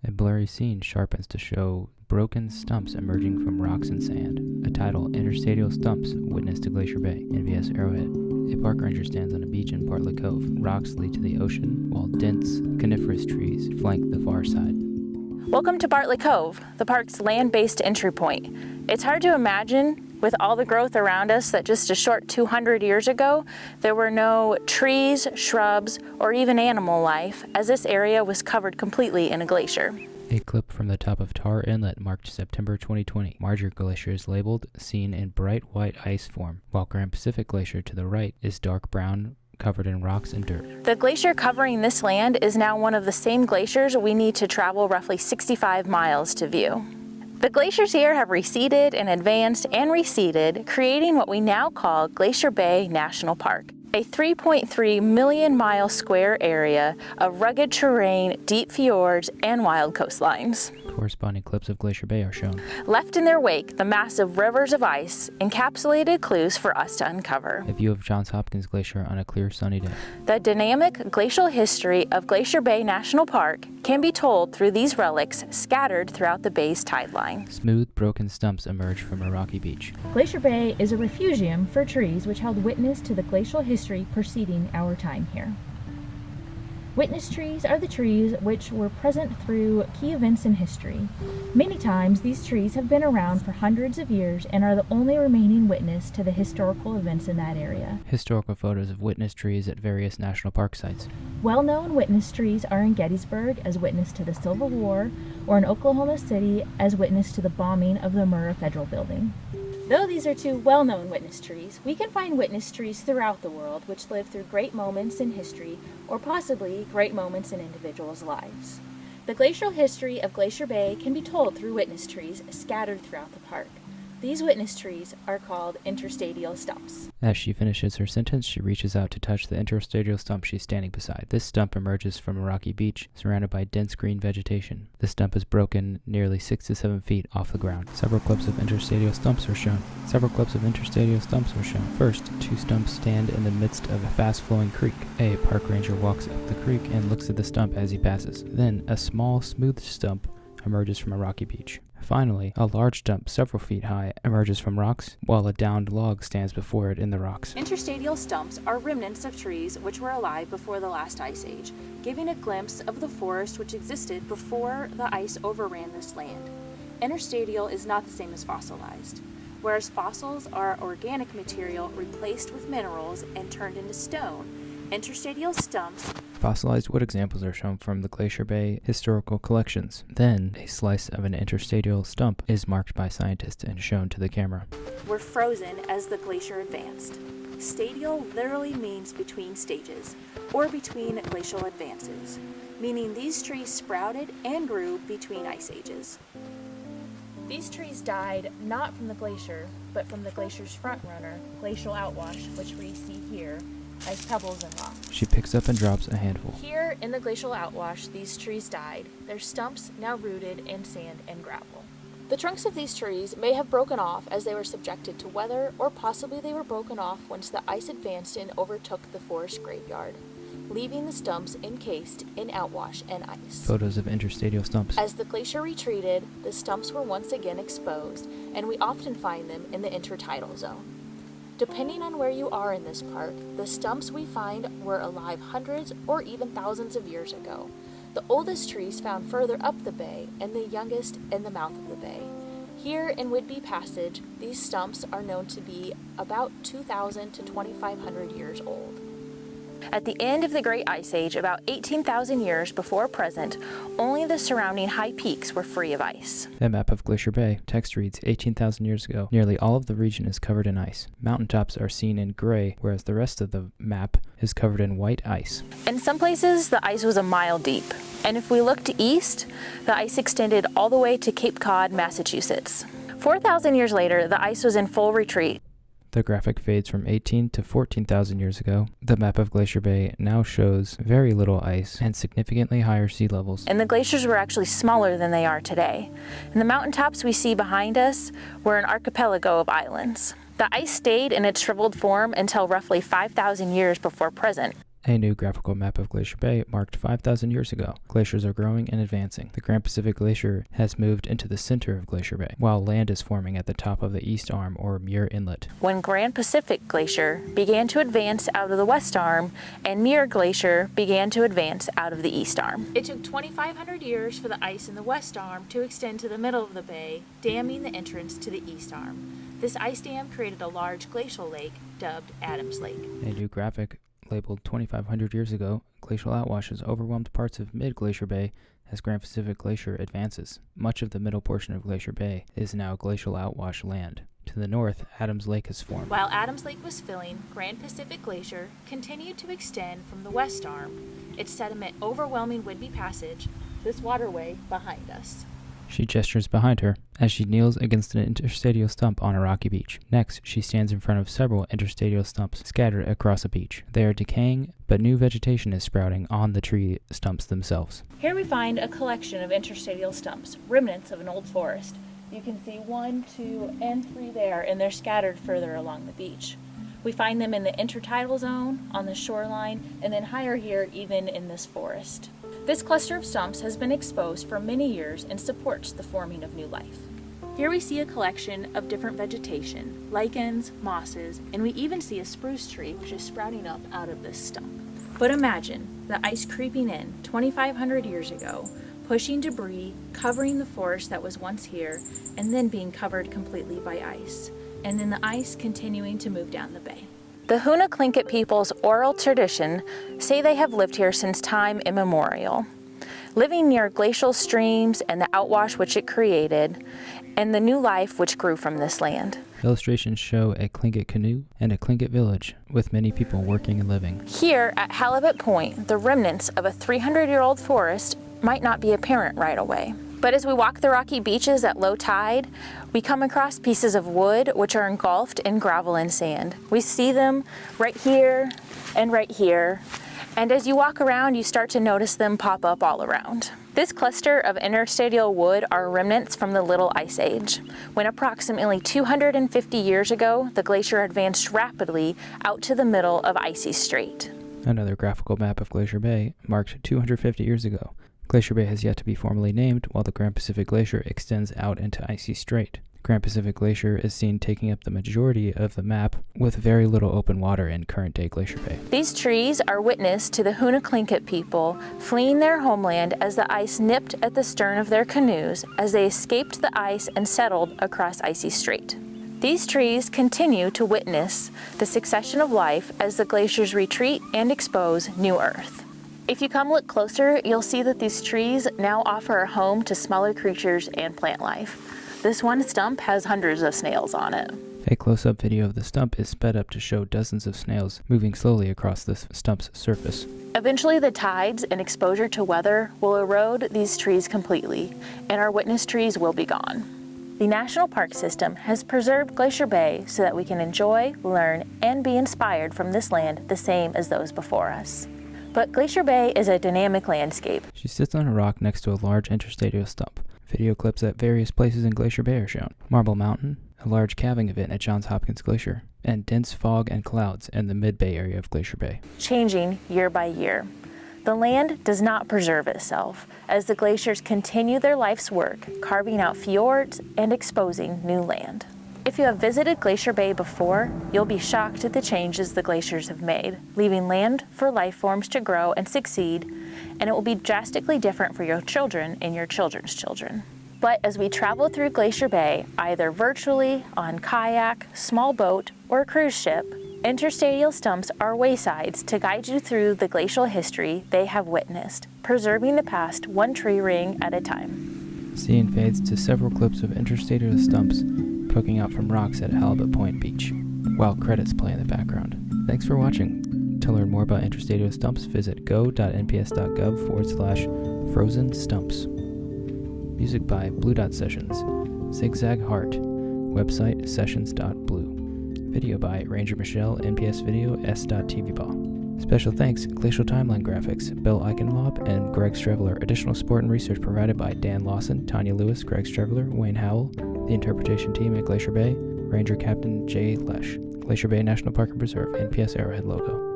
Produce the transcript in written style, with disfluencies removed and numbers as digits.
A blurry scene sharpens to show broken stumps emerging from rocks and sand. A title, Interstadial Stumps, Witness to Glacier Bay, NVS Arrowhead. A park ranger stands on a beach in Bartlett Cove. Rocks lead to the ocean, while dense coniferous trees flank the far side. Welcome to Bartlett Cove, the park's land-based entry point. It's hard to imagine, with all the growth around us, that just a short 200 years ago, there were no trees, shrubs, or even animal life, as this area was covered completely in a glacier. A clip from the top of Tar Inlet marked September 2020. Larger glaciers labeled, seen in bright white ice form, while Grand Pacific Glacier to the right is dark brown, covered in rocks and dirt. The glacier covering this land is now one of the same glaciers we need to travel roughly 65 miles to view. The glaciers here have receded and advanced and receded, creating what we now call Glacier Bay National Park, a 3.3 million mile square area of rugged terrain, deep fjords, and wild coastlines. Corresponding clips of Glacier Bay are shown. Left in their wake, the massive rivers of ice encapsulated clues for us to uncover. A view of Johns Hopkins Glacier on a clear sunny day. The dynamic glacial history of Glacier Bay National Park can be told through these relics scattered throughout the bay's tide line. Smooth, broken stumps emerge from a rocky beach. Glacier Bay is a refugium for trees which held witness to the glacial history preceding our time here. Witness trees are the trees which were present through key events in history. Many times these trees have been around for hundreds of years and are the only remaining witness to the historical events in that area. Historical photos of witness trees at various national park sites. Well-known witness trees are in Gettysburg as witness to the Civil War, or in Oklahoma City as witness to the bombing of the Muir Federal Building. Though these are two well-known witness trees, we can find witness trees throughout the world which live through great moments in history, or possibly great moments in individuals' lives. The glacial history of Glacier Bay can be told through witness trees scattered throughout the park. These witness trees are called interstadial stumps. As she finishes her sentence, she reaches out to touch the interstadial stump she's standing beside. This stump emerges from a rocky beach, surrounded by dense green vegetation. The stump is broken nearly 6 to 7 feet off the ground. Several clips of interstadial stumps were shown. First, two stumps stand in the midst of a fast-flowing creek. A park ranger walks up the creek and looks at the stump as he passes. Then, a small, smooth stump emerges from a rocky beach. Finally, a large stump several feet high emerges from rocks, while a downed log stands before it in the rocks. Interstadial stumps are remnants of trees which were alive before the last ice age, giving a glimpse of the forest which existed before the ice overran this land. Interstadial is not the same as fossilized. Whereas fossils are organic material replaced with minerals and turned into stone, interstadial stumps. Fossilized wood examples are shown from the Glacier Bay historical collections. Then, a slice of an interstadial stump is marked by scientists and shown to the camera. Were frozen as the glacier advanced. Stadial literally means between stages, or between glacial advances, meaning these trees sprouted and grew between ice ages. These trees died not from the glacier, but from the glacier's front runner, glacial outwash, which we see here as pebbles and rocks. She picks up and drops a handful. Here in the glacial outwash, these trees died, their stumps now rooted in sand and gravel. The trunks of these trees may have broken off as they were subjected to weather, or possibly they were broken off once the ice advanced and overtook the forest graveyard, leaving the stumps encased in outwash and ice. Photos of interstadial stumps. As the glacier retreated, the stumps were once again exposed, and we often find them in the intertidal zone. Depending on where you are in this park, the stumps we find were alive hundreds or even thousands of years ago. The oldest trees found further up the bay, and the youngest in the mouth of the bay. Here in Whidbey Passage, these stumps are known to be about 2,000 to 2,500 years old. At the end of the Great Ice Age, about 18,000 years before present, only the surrounding high peaks were free of ice. That map of Glacier Bay, text reads 18,000 years ago. Nearly all of the region is covered in ice. Mountaintops are seen in gray, whereas the rest of the map is covered in white ice. In some places, the ice was a mile deep. And if we looked east, the ice extended all the way to Cape Cod, Massachusetts. 4,000 years later, the ice was in full retreat. The graphic fades from 18 to 14,000 years ago. The map of Glacier Bay now shows very little ice and significantly higher sea levels. And the glaciers were actually smaller than they are today. And the mountaintops we see behind us were an archipelago of islands. The ice stayed in its shriveled form until roughly 5,000 years before present. A new graphical map of Glacier Bay marked 5,000 years ago. Glaciers are growing and advancing. The Grand Pacific Glacier has moved into the center of Glacier Bay, while land is forming at the top of the east arm or Muir Inlet. When Grand Pacific Glacier began to advance out of the west arm, and Muir Glacier began to advance out of the east arm. It took 2,500 years for the ice in the west arm to extend to the middle of the bay, damming the entrance to the east arm. This ice dam created a large glacial lake dubbed Adams Lake. A new graphic labeled 2,500 years ago, glacial outwashes overwhelmed parts of mid-Glacier Bay as Grand Pacific Glacier advances. Much of the middle portion of Glacier Bay is now glacial outwash land. To the north, Adams Lake has formed. While Adams Lake was filling, Grand Pacific Glacier continued to extend from the west arm, its sediment overwhelming Whidbey Passage, this waterway behind us. She gestures behind her as she kneels against an interstadial stump on a rocky beach. Next, she stands in front of several interstadial stumps scattered across a beach. They are decaying, but new vegetation is sprouting on the tree stumps themselves. Here we find a collection of interstadial stumps, remnants of an old forest. You can see 1, 2, and 3 there, and they're scattered further along the beach. We find them in the intertidal zone, on the shoreline, and then higher here even in this forest. This cluster of stumps has been exposed for many years and supports the forming of new life. Here we see a collection of different vegetation, lichens, mosses, and we even see a spruce tree which is sprouting up out of this stump. But imagine the ice creeping in 2,500 years ago, pushing debris, covering the forest that was once here, and then being covered completely by ice, and then the ice continuing to move down the bay. The Unassuming people's oral tradition say they have lived here since time immemorial, living near glacial streams and the outwash which it created, and the new life which grew from this land. Illustrations show a Tlingit canoe and a Tlingit village, with many people working and living. Here at Halibut Point, the remnants of a 300-year-old forest might not be apparent right away. But as we walk the rocky beaches at low tide, we come across pieces of wood which are engulfed in gravel and sand. We see them right here and right here, and as you walk around, you start to notice them pop up all around. This cluster of interstadial wood are remnants from the Little Ice Age, when approximately 250 years ago, the glacier advanced rapidly out to the middle of Icy Strait. Another graphical map of Glacier Bay marked 250 years ago. Glacier Bay has yet to be formally named, while the Grand Pacific Glacier extends out into Icy Strait. Grand Pacific Glacier is seen taking up the majority of the map, with very little open water in current-day Glacier Bay. These trees are witness to the Unassuming people fleeing their homeland as the ice nipped at the stern of their canoes as they escaped the ice and settled across Icy Strait. These trees continue to witness the succession of life as the glaciers retreat and expose new earth. If you come look closer, you'll see that these trees now offer a home to smaller creatures and plant life. This one stump has hundreds of snails on it. A close-up video of the stump is sped up to show dozens of snails moving slowly across the stump's surface. Eventually, the tides and exposure to weather will erode these trees completely, and our witness trees will be gone. The National Park System has preserved Glacier Bay so that we can enjoy, learn, and be inspired from this land the same as those before us. But Glacier Bay is a dynamic landscape. She sits on a rock next to a large interstadial stump. Video clips at various places in Glacier Bay are shown. Marble Mountain, a large calving event at Johns Hopkins Glacier, and dense fog and clouds in the mid-bay area of Glacier Bay. Changing year by year. The land does not preserve itself as the glaciers continue their life's work, carving out fjords and exposing new land. If you have visited Glacier Bay before, you'll be shocked at the changes the glaciers have made, leaving land for life forms to grow and succeed, and it will be drastically different for your children and your children's children. But as we travel through Glacier Bay, either virtually, on kayak, small boat, or cruise ship, Interstadial Stumps are waysides to guide you through the glacial history they have witnessed, preserving the past one tree ring at a time. Scene fades to several clips of interstadial stumps poking out from rocks at Halibut Point Beach, while credits play in the background. Thanks for watching. To learn more about interstadial stumps, visit go.nps.gov/frozen stumps. Music by Blue Dot Sessions. Zigzag Heart. Website sessions.blue. Video by Ranger Michelle, NPS Video, s.Tevebaugh. Special thanks, Glacial Timeline Graphics, Bill Eichenlob, and Greg Streveler. Additional support and research provided by Dan Lawson, Tanya Lewis, Greg Streveler, Wayne Howell, the interpretation team at Glacier Bay, Ranger Captain Jay Lesh. Glacier Bay National Park and Preserve, NPS Arrowhead logo.